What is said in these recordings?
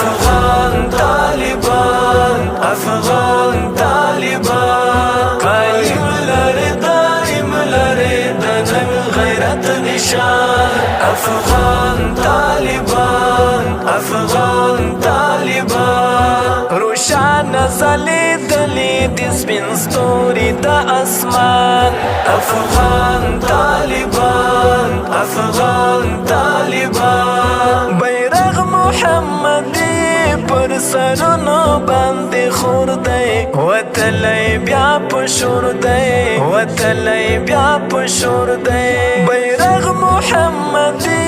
افغان طالبان افغان طالبان قائم لري دائم لري د نن غیرت نشان افغان طالبان افغان طالبان روشان ځلېدلې د سپین ستوري د اسمان افغان طالبان افغان طالبان بیرغ محمدي پر سرونو باندې خور دی وتلی بیا په شور دی وتلی بیا په شور دی بیرغ محمدي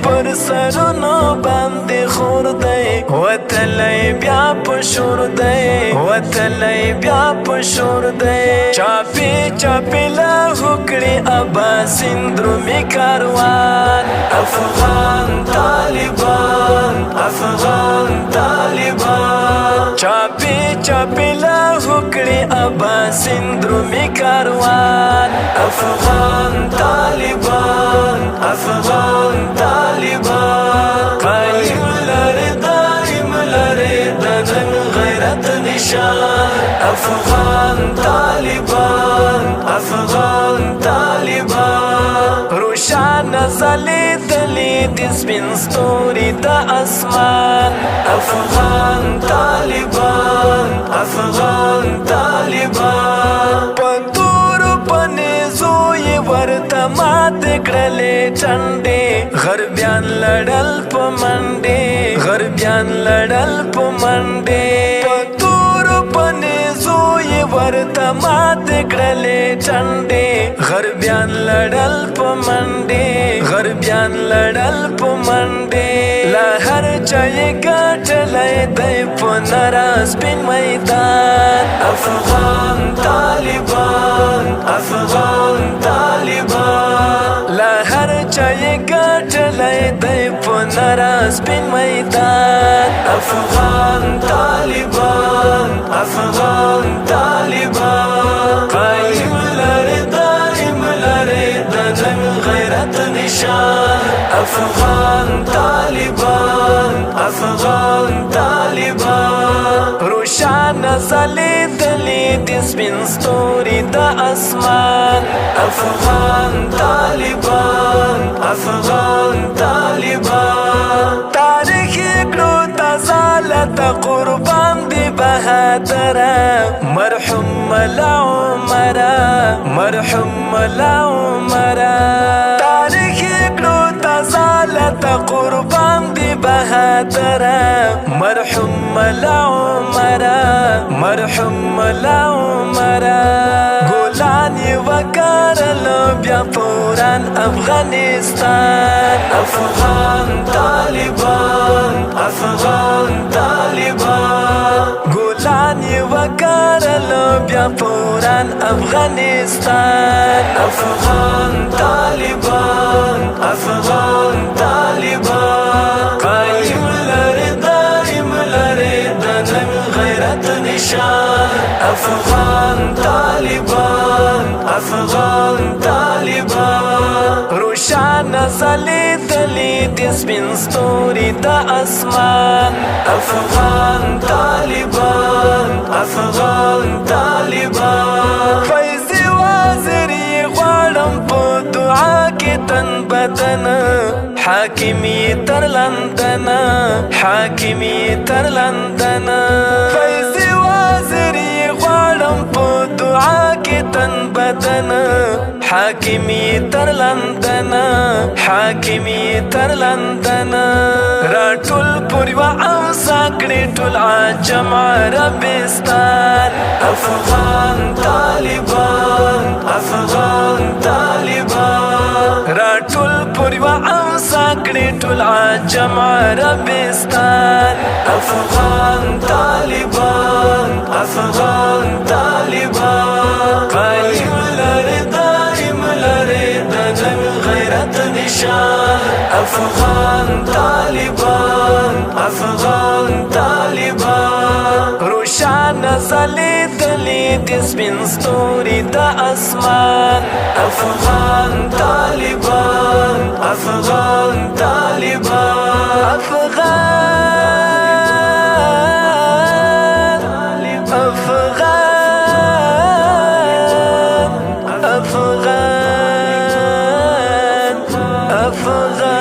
پر سرونو باندې خور دی وتلی بیا په شور دی وتلی بیا په شور دی چاپی چاپی لا هکړي ابا سندرومي کاروان افغان طالبان افغان طالبان چاپی چاپی لا هکړي ابا سندرومي کاروان افغان طالبان افغان طالبان قائم لري دائم لري د نن غیرت نشان افغان طالبان افغان طالبان روشان ځلېدلې د سپین ستوري د اسمان افغان طالبان افغان طالبان په تورو په نیزو یې ورته ماتې کړلې ټنډې غربیان لړل په منډې غربیان لړل په منډې په تورو په نیزو یې ورته ماتې کړلې ټنډې غربیان لړل په منډې غربیان لړل په منډې لا هر چا یې ګټلی دی په ناراض سپین میدان افغان طالبان افغان طالبان لا هر چا یې ګټلی دی په ناراض سپین میدان افغان طالبان افغان طالبان قائم لري دائم لري د نن غیرت نشان افغان طالبان افغان طالبان روشان ځلېدلې د سپین ستوري د اسمان افغان طالبان افغان طالبان تاریخ یې کړو تازه لته قربان دی بهادره مرحوم ملا عمره مرحوم ملا عمره تاریخ یې کړو تازه لته قربان دی بهادره مرحوم ملا عمره مرحوم ملا عمره ګلان یې وکرل بیا پوران افغانستان افغان طالبان افغان طالبان ګلان یې وکرل بیا پوران افغانستان افغان طالبان افغان طالبان قائم لري دائم لري د نن غیرت نشان افغان طالبان افغان طالبان روشان ځلېدلې د سپین ستوري د اسمان افغان طالبان افغان طالبان فیض وزیر یې غواړم په دعا کې تن بدن حاکمی تر لندن حاکمی تر لندن فیض وزیر یې غواړم په دعا کې تن بدن حاکمی تر لندن حاکمی تر لندن را ټول پر یوه امسا کړې ټول عجم عربستان افغان طالبان افغان طالبان را ټول پر یوه امسا کړې ټول عجم عربستان افغان طالبان افغان طالبان قائم لري دائم لري د نن غیرت نشان افغان طالبان افغان طالبان روشان ځلېدلې د سپین ستوري د اسمان افغان طالبان افغان طالبان افغان खुदा